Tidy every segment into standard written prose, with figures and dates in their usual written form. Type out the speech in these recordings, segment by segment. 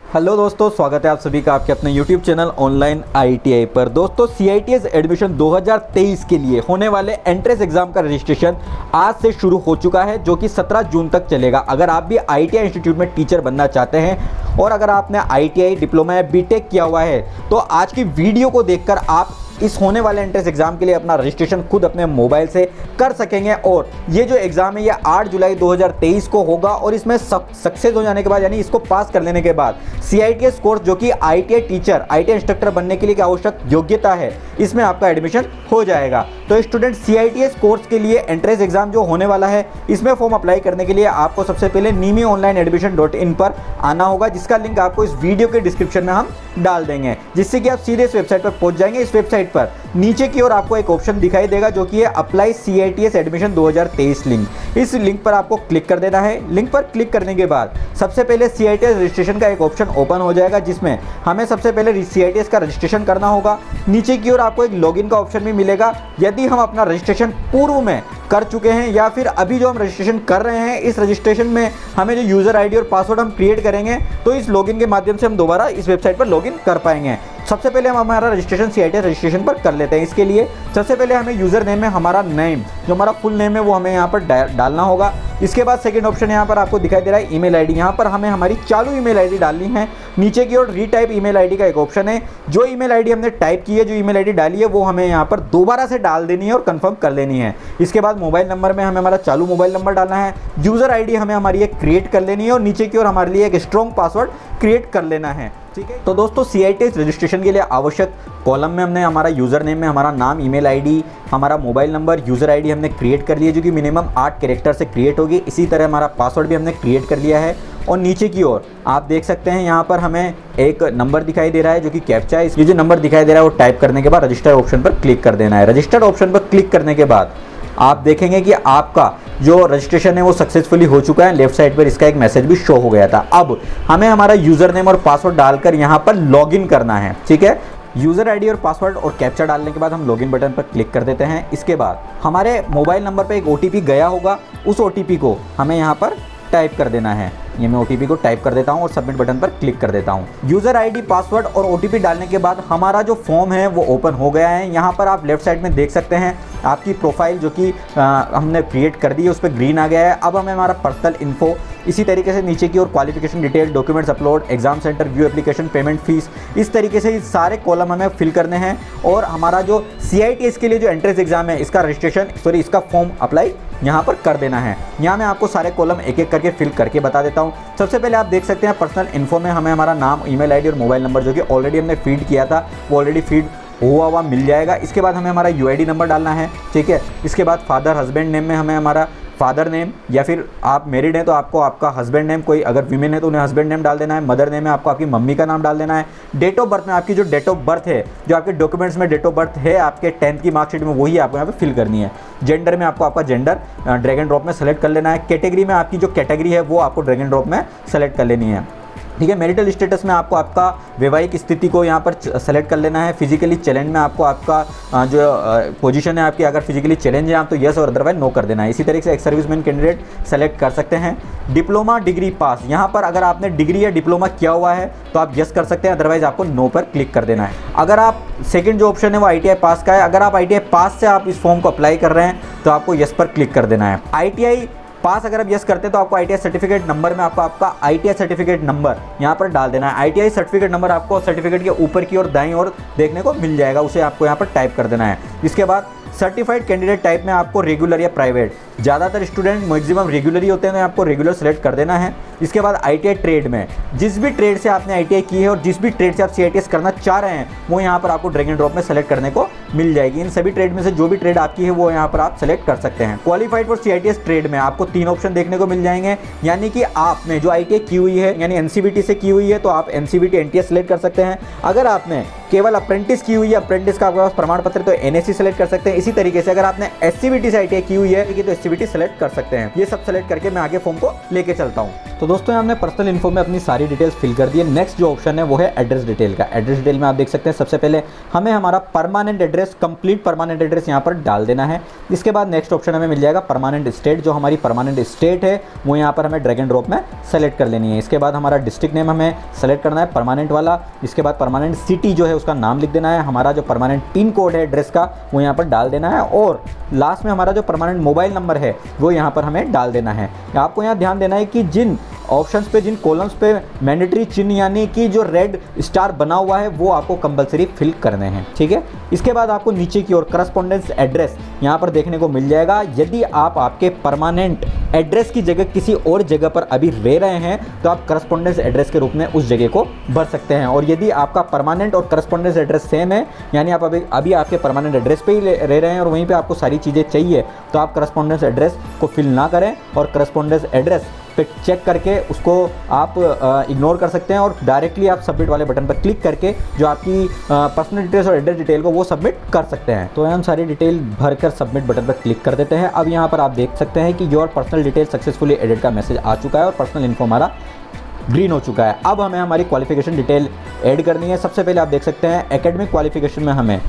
Hello दोस्तों, स्वागत है आप सभी का आपके अपने YouTube चैनल ऑनलाइन ITI पर। दोस्तों CITS एडमिशन 2023 के लिए होने वाले एंट्रेंस एग्जाम का रजिस्ट्रेशन आज से शुरू हो चुका है, जो कि 17 जून तक चलेगा। अगर आप भी ITI इंस्टीट्यूट में टीचर बनना चाहते हैं और अगर आपने ITI डिप्लोमा या बीटेक किया हुआ है तो आज की वीडियो को देखकर आप इस होने वाले एंट्रेंस एग्जाम के लिए अपना रजिस्ट्रेशन खुद अपने मोबाइल से कर सकेंगे। और ये जो एग्जाम है ये 8 जुलाई 2023 को होगा और इसमें सक्सेस हो जाने के बाद, यानी इसको पास कर लेने के बाद CITS कोर्स जो कि ITI टीचर, ITI इंस्ट्रक्टर बनने के लिए क्या आवश्यक योग्यता है, इसमें आपका एडमिशन हो जाएगा। तो स्टूडेंट CITS कोर्स के लिए एंट्रेंस एग्जाम जो होने वाला है, इसमें फॉर्म अप्लाई करने के लिए आपको सबसे पहले NIMI-onlineadmission.in पर आना होगा, जिसका लिंक आपको इस वीडियो के डिस्क्रिप्शन में हम डाल देंगे, जिससे कि आप सीधे इस वेबसाइट पर पहुंच जाएंगे। इस वेबसाइट पर नीचे की ओर आपको एक ऑप्शन दिखाई देगा जो कि है अप्लाई CITS एडमिशन 2023 लिंक। इस लिंक पर आपको क्लिक कर देना है। लिंक पर क्लिक करने के बाद सबसे पहले CITS रजिस्ट्रेशन का एक ऑप्शन ओपन हो जाएगा, जिसमें हमें सबसे पहले CITS का रजिस्ट्रेशन करना होगा। नीचे की ओर आपको एक लॉगिन का ऑप्शन भी मिलेगा। यदि हम अपना रजिस्ट्रेशन पूर्व में कर चुके हैं या फिर अभी जो हम रजिस्ट्रेशन कर रहे हैं, इस रजिस्ट्रेशन में हमें जो यूज़र आईडी और पासवर्ड हम क्रिएट करेंगे तो इस लॉगिन के माध्यम से हम दोबारा इस वेबसाइट पर लॉगिन कर पाएंगे। सबसे पहले हम हमारा रजिस्ट्रेशन CITS रजिस्ट्रेशन पर कर लेते हैं। इसके लिए सबसे पहले हमें यूज़र नेम में हमारा नेम, जो हमारा फुल नेम है, वो हमें यहाँ पर डालना होगा। इसके बाद सेकंड ऑप्शन यहाँ पर आपको दिखाई दे रहा है ईमेल आईडी। यहाँ पर हमें हमारी चालू ईमेल आईडी डालनी है। नीचे की ओर रीटाइप ईमेल आईडी का एक ऑप्शन है। जो ईमेल आईडी हमने टाइप की है, जो ईमेल आईडी डाली है, वो हमें यहाँ पर दोबारा से डाल देनी है और कंफर्म कर लेनी है। इसके बाद मोबाइल नंबर में हमें हमारा चालू मोबाइल नंबर डालना है। यूज़र आईडी हमें हमारी एक क्रिएट कर लेनी है और नीचे की ओर हमारे लिए एक स्ट्रॉन्ग पासवर्ड क्रिएट कर लेना है। ठीक है, तो दोस्तों CITS रजिस्ट्रेशन के लिए आवश्यक कॉलम में हमने हमारा यूज़र नेम में हमारा नाम, ईमेल आईडी, हमारा मोबाइल नंबर, यूज़र आईडी हमने क्रिएट कर लिया, जो कि मिनिमम 8 कैरेक्टर से क्रिएट होगी। इसी तरह हमारा पासवर्ड भी हमने क्रिएट कर लिया है। और नीचे की ओर आप देख सकते हैं यहाँ पर हमें एक नंबर दिखाई दे रहा है जो कि कैप्चा है। ये जो नंबर दिखाई दे रहा है वो टाइप करने के बाद रजिस्टर ऑप्शन पर क्लिक कर देना है। रजिस्टर ऑप्शन पर क्लिक करने के बाद आप देखेंगे कि आपका जो रजिस्ट्रेशन है वो सक्सेसफुली हो चुका है। लेफ्ट साइड पर इसका एक मैसेज भी शो हो गया था। अब हमें हमारा यूज़र नेम और पासवर्ड डालकर यहाँ पर लॉगिन करना है। ठीक है, यूज़र आईडी और पासवर्ड और कैप्चा डालने के बाद हम लॉगिन बटन पर क्लिक कर देते हैं। इसके बाद हमारे मोबाइल नंबर पर एक OTP गया होगा, उस OTP को हमें यहाँ पर टाइप कर देना है। ये मैं OTP को टाइप कर देता हूँ और सबमिट बटन पर क्लिक कर देता हूँ। यूज़र आईडी, पासवर्ड और OTP डालने के बाद हमारा जो फॉर्म है वो ओपन हो गया है। यहाँ पर आप लेफ्ट साइड में देख सकते हैं आपकी प्रोफाइल जो कि हमने क्रिएट कर दी है, उस पर ग्रीन आ गया है। अब हमें हमारा पर्सनल इन्फो, इसी तरीके से नीचे की ओर qualification detail, documents upload, exam centre, view application, payment fees, इस तरीके से सारे कॉलम हमें फिल करने हैं। और हमारा जो CITS के लिए जो एंट्रेंस एग्जाम है, इसका रजिस्ट्रेशन इसका फॉर्म अप्लाई यहाँ पर कर देना है। यहाँ मैं आपको सारे कॉलम एक एक करके फिल करके बता देता हूँ। सबसे पहले आप देख सकते हैं पर्सनल इन्फो में हमें हमारा नाम, ईमेल आईडी और मोबाइल नंबर, जो कि ऑलरेडी हमने फीड किया था, वो ऑलरेडी फीड हुआ मिल जाएगा। इसके बाद हमें हमारा UID नंबर डालना है। ठीक है, इसके बाद फादर हस्बैंड नेम में हमें हमारा फादर नेम, या फिर आप मैरिड हैं तो आपको आपका हस्बैंड नेम, कोई अगर वीमेन है तो उन्हें हस्बैंड नेम डाल देना है। मदर नेम में आपको आपकी मम्मी का नाम डाल देना है। डेट ऑफ बर्थ में आपकी जो डेट ऑफ बर्थ है, जो आपके डॉक्यूमेंट्स में डेट ऑफ बर्थ है आपके 10th की मार्कशीट में, वही आपको यहाँ पे फिल करनी है। जेंडर में आपको आपका जेंडर ड्रैग एंड ड्रॉप में सेलेक्ट कर लेना है। कैटेगरी में आपकी जो कैटेगरी है वो आपको ड्रैग एंड ड्रॉप में सेलेक्ट कर लेनी है। ठीक है, मैरिटल स्टेटस में आपको आपका वैवाहिक स्थिति को यहाँ पर सेलेक्ट कर लेना है। फिजिकली चैलेंज में आपको आपका जो पोजीशन है आपकी, अगर फिजिकली चैलेंज है आप तो यस और अदरवाइज नो कर देना है। इसी तरीके से एक सर्विसमैन कैंडिडेट सेलेक्ट कर सकते हैं। डिप्लोमा डिग्री पास, यहाँ पर अगर आपने डिग्री या डिप्लोमा किया हुआ है तो आप यस कर सकते हैं, अदरवाइज आपको नो पर क्लिक कर देना है। अगर आप सेकेंड जो ऑप्शन है वो ITI पास का है, अगर आप ITI पास से आप इस फॉर्म को अप्लाई कर रहे हैं तो आपको यस पर क्लिक कर देना है। ITI पास अगर आप यस करते हैं तो आपको ITI सर्टिफिकेट नंबर में आपको आपका ITI सर्टिफिकेट नंबर यहाँ पर डाल देना है। ITI सर्टिफिकेट नंबर आपको सर्टिफिकेट के ऊपर की ओर दाईं ओर देखने को मिल जाएगा, उसे आपको यहाँ पर टाइप कर देना है। इसके बाद सर्टिफाइड कैंडिडेट टाइप में आपको रेगुलर या प्राइवेट, ज़्यादातर स्टूडेंट मैक्सिमम रेगुलर ही होते हैं तो आपको रेगुलर सेलेक्ट कर देना है। इसके बाद ITI ट्रेड में जिस भी ट्रेड से आपने ITI की है और जिस भी ट्रेड से आप CITS करना चाह रहे हैं वो यहाँ पर आपको ड्रैग एंड ड्रॉप में सेलेक्ट करने को मिल जाएगी। इन सभी ट्रेड में से जो भी ट्रेड आपकी है वो यहाँ पर आप सेलेक्ट कर सकते हैं। क्वालिफाइड फॉर CITS ट्रेड में आपको 3 ऑप्शन देखने को मिल जाएंगे, यानी कि आपने जो ITI की हुई है यानी NCVT से की हुई है तो आप NCVT NTS सेलेक्ट कर सकते हैं। अगर आपने केवल अप्रेंटिस की हुई है, अप्रेंटिस का आपके पास प्रमाण पत्र तो NSC सेलेक्ट कर सकते हैं। इसी तरीके से अगर आपने SCVT से ITI की हुई है तो SCVT सेलेक्ट कर सकते हैं। ये सब सेलेक्ट करके मैं आगे फॉर्म को लेके चलता हूँ। तो दोस्तों हमने पर्सनल इन्फो में अपनी सारी डिटेल्स फिल कर दी है। नेक्स्ट जो ऑप्शन है वो है एड्रेस डिटेल का। एड्रेस डिटेल में आप देख सकते हैं सबसे पहले हमें हमारा permanent address, complete permanent address यहाँ पर डाल देना है। इसके बाद नेक्स्ट ऑप्शन हमें मिल जाएगा परमानेंट स्टेट। जो हमारी परमानेंट स्टेट है वो यहाँ पर हमें ड्रैग एंड ड्रॉप में सेलेक्ट कर लेनी है। इसके बाद हमारा डिस्ट्रिक्ट नेम हमें सेलेक्ट करना है परमानेंट वाला। इसके बाद परमानेंट सिटी जो है उसका नाम लिख देना है। हमारा जो परमानेंट पिन कोड है एड्रेस का वो यहाँ पर डाल देना है और लास्ट में हमारा जो परमानेंट मोबाइल नंबर है वो यहाँ पर हमें डाल देना है। आपको यहाँ ध्यान देना है कि जिन ऑप्शंस पे, जिन कॉलम्स पे मैंडेटरी चिन्ह यानी कि जो रेड स्टार बना हुआ है वो आपको कंपलसरी फिल करने हैं, ठीक है। इसके बाद आपको नीचे की ओर करस्पॉन्डेंस एड्रेस यहाँ पर देखने को मिल जाएगा। यदि आप आपके परमानेंट एड्रेस की जगह किसी और जगह पर अभी रह रहे हैं तो आप करस्पॉन्डेंस एड्रेस के रूप में उस जगह को भर सकते हैं। और यदि आपका परमानेंट और करस्पॉन्डेंस एड्रेस सेम है, यानी आप अभी आपके परमानेंट एड्रेस पे ही रह रहे हैं और वहीं पे आपको सारी चीज़ें चाहिए, तो आप करस्पॉन्डेंस एड्रेस को फिल ना करें और करस्पॉन्डेंस एड्रेस पे चेक करके उसको आप इग्नोर कर सकते हैं और डायरेक्टली आप सबमिट वाले बटन पर क्लिक करके जो आपकी पर्सनल डिटेल्स और एड्रेस डिटेल को वो सबमिट कर सकते हैं। तो हम सारी डिटेल भरकर सबमिट बटन पर क्लिक कर देते हैं। अब यहाँ पर आप देख सकते हैं कि your personal detail successfully edit का मैसेज आ चुका है और पर्सनल इन्फो हमारा ग्रीन हो चुका है। अब हमें हमारी क्वालिफिकेशन डिटेल ऐड करनी है। सबसे पहले आप देख सकते हैं एकेडमिक क्वालिफिकेशन में हमें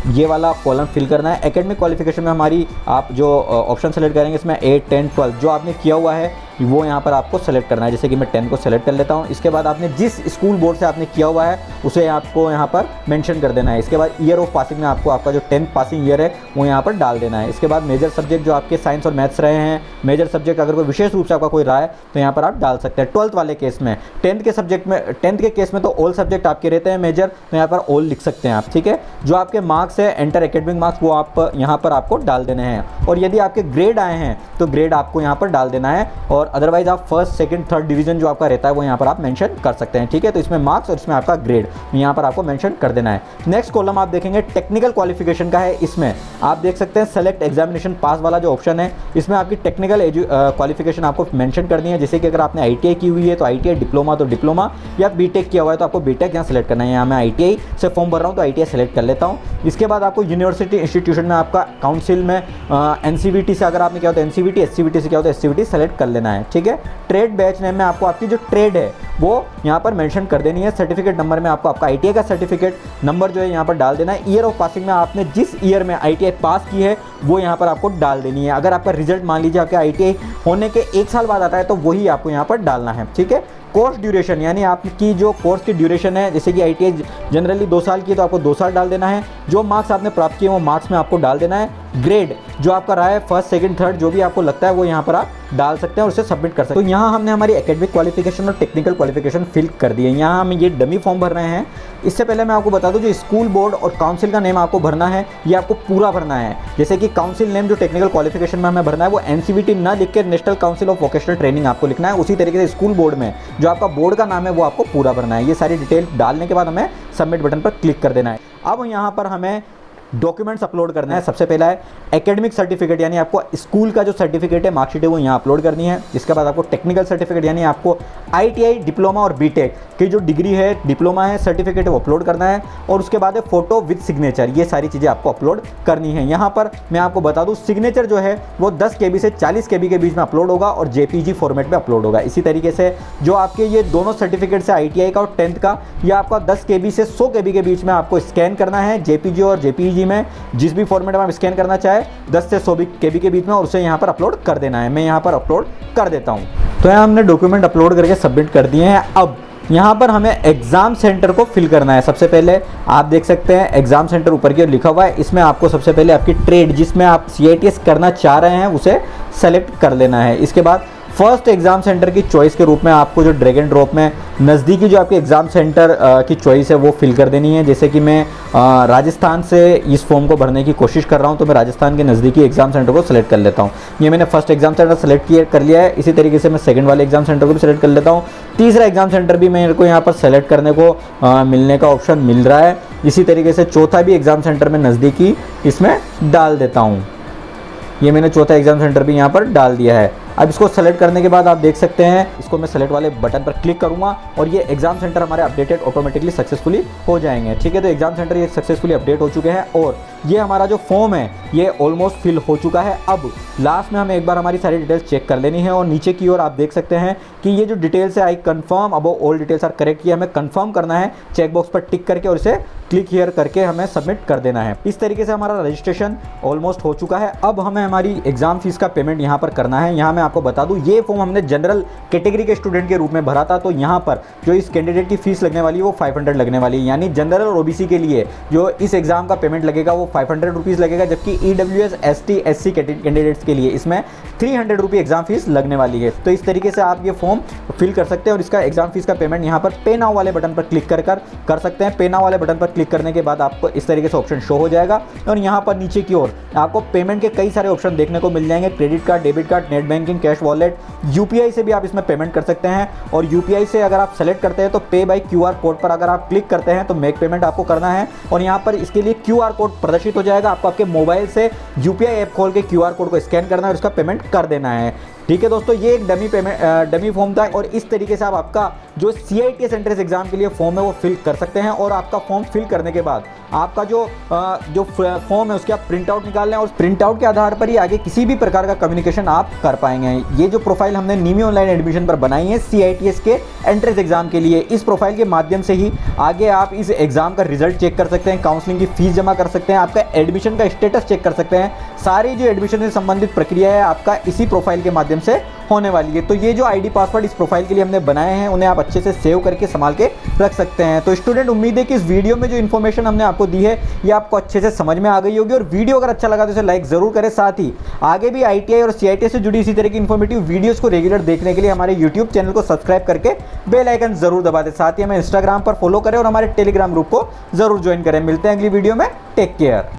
ये वाला कॉलम फिल करना है। एकेडमिक क्वालिफिकेशन में हमारी आप जो ऑप्शन सेलेक्ट करेंगे इसमें 8, 10, 12 जो आपने किया हुआ है वो यहाँ पर आपको सेलेक्ट करना है। जैसे कि मैं 10 को सेलेक्ट कर लेता हूँ। इसके बाद आपने जिस स्कूल बोर्ड से आपने किया हुआ है उसे आपको यहाँ पर मेंशन कर देना है। इसके बाद ईयर ऑफ पासिंग में आपको आपका जो 10th पासिंग ईयर है वो यहाँ पर डाल देना है। इसके बाद मेजर सब्जेक्ट जो आपके साइंस और मैथ्स रहे हैं, मेजर सब्जेक्ट अगर कोई विशेष रूप से आपका कोई रहा है तो यहाँ पर आप डाल सकते हैं। 12th वाले केस में, 10th के केस में तो ऑल सब्जेक्ट आपके रहते हैं मेजर, तो यहाँ पर ऑल लिख सकते हैं आप, ठीक है। जो आपके मार्क्स है एंटर एकेडमिक मार्क्स वो आप यहाँ पर आपको डाल देने हैं। और यदि आपके ग्रेड आए हैं तो ग्रेड आपको यहाँ पर डाल देना है और अदरवाइज आप फर्स्ट, सेकंड, थर्ड डिवीजन जो आपका रहता है वो यहाँ पर आप मेंशन कर सकते हैं, ठीक है। तो इसमें मार्क्स और इसमें आपका ग्रेड यहाँ पर आपको मेंशन कर देना है। नेक्स्ट कॉलम आप देखेंगे टेक्निकल क्वालिफिकेशन का है। इसमें आप देख सकते हैं सेलेक्ट एग्जामिनेशन पास वाला जो ऑप्शन है इसमें आपकी टेक्निकल क्वालिफिकेशन आपको मेंशन करनी है। जैसे कि अगर आपने ITI की हुई है तो ITI, डिप्लोमा तो डिप्लोमा, या बीटेक किया हुआ है तो आपको बीटेक यहाँ सेलेक्ट करना है। यहाँ मैं ITI से फॉर्म भर रहा हूँ तो ITI सेलेक्ट कर लेता हूँ। इसके बाद आपको यूनिवर्सिटी इंस्टीट्यूशन में आपका काउंसिल में NCVT से अगर आपने किया होता है NCVT, SCVT से किया होता है SCVT सेलेक्ट कर लेना है, ठीक है। ट्रेड बैच नेम में आपको आपकी जो ट्रेड है वो यहाँ पर मेंशन कर देनी है। सर्टिफिकेट नंबर में आपको आपका ITI का सर्टिफिकेट नंबर जो है यहाँ पर डाल देना है। ईयर ऑफ पासिंग में आपने जिस ईयर में ITI पास की है वो यहाँ पर आपको डाल देनी है। अगर आपका रिजल्ट मान लीजिए आपके ITI होने के 1 साल बाद आता है तो वही आपको यहाँ पर डालना है, ठीक है। कोर्स ड्यूरेशन यानी आपकी जो कोर्स की ड्यूरेशन है, जैसे कि ITI जनरली 2 साल की है तो आपको 2 साल डाल देना है। जो मार्क्स आपने प्राप्त किए वो मार्क्स में आपको डाल देना है। ग्रेड जो आपका रहा है फर्स्ट, सेकंड, थर्ड जो भी आपको लगता है वो यहाँ पर आप डाल सकते हैं और उसे सबमिट कर सकते हैं। तो यहाँ हमने हमारी एकेडमिक क्वालिफिकेशन और टेक्निकल क्वालिफिकेशन फिल कर दी है। यहाँ हम ये डमी फॉर्म भर रहे हैं। इससे पहले मैं आपको बता दूं जो स्कूल बोर्ड और काउंसिल का नेम आपको भरना है ये आपको पूरा भरना है। जैसे कि काउंसिल नेम जो टेक्निकल क्वालिफिकेशन में हमें भरना है वो NCVT ना लिख के national council of vocational training आपको लिखना है। उसी तरीके से स्कूल बोर्ड में जो आपका बोर्ड का नाम है वो आपको पूरा भरना है। ये सारी डिटेल डालने के बाद हमें सबमिट बटन पर क्लिक कर देना है। अब यहाँ पर हमें डॉक्यूमेंट्स अपलोड करना है। सबसे पहला है एकेडमिक सर्टिफिकेट यानी आपको स्कूल का जो सर्टिफिकेट है, मार्कशीट है वो यहाँ अपलोड करनी है। इसके बाद आपको टेक्निकल सर्टिफिकेट यानी आपको ITI, डिप्लोमा और बीटेक की जो डिग्री है, डिप्लोमा है, सर्टिफिकेट है वो अपलोड करना है। और उसके बाद है फोटो विद सिग्नेचर, ये सारी चीज़ें आपको अपलोड करनी है। यहाँ पर मैं आपको बता दूँ सिग्नेचर जो है वो 10 KB से 40 KB के बीच में अपलोड होगा और JPG फॉर्मेट में अपलोड होगा। इसी तरीके से जो आपके ये दोनों सर्टिफिकेट्स है ITI का और 10th का, ये आपका 10 KB से 100 KB के बीच में आपको स्कैन करना है JPG और JPEG में, जिस भी फॉर्मेट में आप स्कैन करना चाहे 10 से 100 KB के बीच में, और उसे यहाँ पर अपलोड कर देना है। मैं यहाँ पर अपलोड कर देता हूँ। तो यहाँ हमने डॉक्यूमेंट अपलोड करके सबमिट कर दिए हैं। अब यहाँ पर हमें एग्जाम सेंटर को फिल करना है। सबसे पहले आप देख सकते हैं एग्जाम सेंटर ऊपर की ओर लिखा हुआ है। इसमें आपको सबसे पहले आपकी ट्रेड जिसमें आप CITS करना चाह रहे हैं उसे सेलेक्ट कर लेना है। इसके बाद फर्स्ट एग्जाम सेंटर की चॉइस के रूप में आपको जो ड्रैग एंड ड्रॉप में नज़दीकी जो आपके एग्जाम सेंटर की चॉइस है वो फिल कर देनी है। जैसे कि मैं राजस्थान से इस फॉर्म को भरने की कोशिश कर रहा हूं तो मैं राजस्थान के नज़दीकी एग्जाम सेंटर को सेलेक्ट कर लेता हूं। ये मैंने फर्स्ट एग्जाम सेंटर सेलेक्ट कर लिया है। इसी तरीके से मैं सेकंड वाले एग्जाम सेंटर को भी सेलेक्ट कर लेता हूँ। तीसरा एग्जाम सेंटर भी मेरे को यहाँ पर सेलेक्ट करने को मिलने का ऑप्शन मिल रहा है। इसी तरीके से चौथा भी एग्जाम सेंटर में नज़दीकी इसमें डाल देता हूँ। ये मैंने चौथा एग्जाम सेंटर भी यहाँ पर डाल दिया है। अब इसको सेलेक्ट करने के बाद आप देख सकते हैं, इसको मैं सेलेक्ट वाले बटन पर क्लिक करूंगा और ये एग्जाम सेंटर हमारे अपडेटेड ऑटोमेटिकली सक्सेसफुली हो जाएंगे। ठीक है, तो एग्जाम सेंटर ये सक्सेसफुली अपडेट हो चुके हैं और ये हमारा जो फॉर्म है ये ऑलमोस्ट फिल हो चुका है। अब लास्ट में हमें एक बार हमारी सारी डिटेल्स चेक कर लेनी है और नीचे की ओर आप देख सकते हैं कि ये जो डिटेल्स है, I confirm above all details are correct, ये हमें कंफर्म करना है चेक बॉक्स पर टिक करके और इसे क्लिक हियर करके हमें सबमिट कर देना है। इस तरीके से हमारा रजिस्ट्रेशन ऑलमोस्ट हो चुका है। अब हमें हमारी एग्जाम फीस का पेमेंट यहाँ पर करना है। यहाँ मैं आपको बता दूँ, ये फॉर्म हमने जनरल कैटेगरी के स्टूडेंट के रूप में भरा था, तो यहाँ पर जो इस कैंडिडेट की फीस लगने वाली है वो 500 लगने वाली है। यानी जनरल और ओबीसी के लिए जो इस एग्जाम का पेमेंट लगेगा वो 500 रुपीज़ लगेगा, जबकि EWS ST SC कैंडिडेट्स के लिए इसमें 300 रुपये एग्जाम फीस लगने वाली है। तो इस तरीके से आप ये फॉर्म फिल कर सकते हैं और इसका एग्जाम फीस का पेमेंट यहाँ पर पे नाउ वाले बटन पर क्लिक कर सकते हैं। पे नाउ वाले बटन पर क्लिक करने के बाद आपको इस तरीके से ऑप्शन शो हो जाएगा और यहाँ पर नीचे की ओर आपको पेमेंट के कई सारे ऑप्शन देखने को मिल जाएंगे। Credit card, debit card, net banking, cash wallet, UPI से भी आप इसमें पेमेंट कर सकते हैं और UPI से अगर आप सेलेक्ट करते हैं तो पे बाय QR कोड पर अगर आप क्लिक करते हैं तो मेक पेमेंट आपको करना है और यहाँ पर इसके लिए QR कोड प्रदर्शित हो जाएगा। आपको आपके मोबाइल से UPI ऐप खोल के QR कोड को स्कैन करना है और इसका पेमेंट कर देना है। ठीक है दोस्तों, ये एक डमी फॉर्म था और इस तरीके से आप आपका जो CITS एंट्रेंस एग्जाम के लिए फॉर्म है वो फिल कर सकते हैं और आपका फॉर्म फिल करने के बाद आपका जो फॉर्म है उसके आप प्रिंट आउट निकाल लें और प्रिंट आउट के आधार पर ही आगे किसी भी प्रकार का कम्युनिकेशन आप कर पाएंगे। ये जो प्रोफाइल हमने निमी ऑनलाइन एडमिशन पर बनाई है CITS के एंट्रेंस एग्जाम के लिए, इस प्रोफाइल के माध्यम से ही आगे आप इस एग्जाम का रिजल्ट चेक कर सकते हैं, काउंसलिंग की फीस जमा कर सकते हैं, आपका एडमिशन का स्टेटस चेक कर सकते हैं। सारी जो एडमिशन से संबंधित प्रक्रिया है आपका इसी प्रोफाइल के माध्यम से होने वाली है। तो ये जो ID पासवर्ड इस प्रोफाइल के लिए हमने बनाए हैं उन्हें आप अच्छे से सेव करके संभाल के रख सकते हैं। तो स्टूडेंट, उम्मीद है कि इस वीडियो में जो इन्फॉर्मेशन हमने आपको दी है ये आपको अच्छे से समझ में आ गई होगी और वीडियो अगर अच्छा लगा तो इसे लाइक जरूर करें। साथ ही आगे भी ITI और CITS से जुड़ी इसी तरह की इन्फॉर्मेटिव वीडियोस को रेगुलर देखने के लिए हमारे YouTube चैनल को सब्सक्राइब करके बेल आइकन जरूर दबा दें। साथ ही हमें Instagram पर फॉलो करें और हमारे टेलीग्राम ग्रुप को जरूर ज्वाइन करें। मिलते हैं अगली वीडियो में, टेक केयर।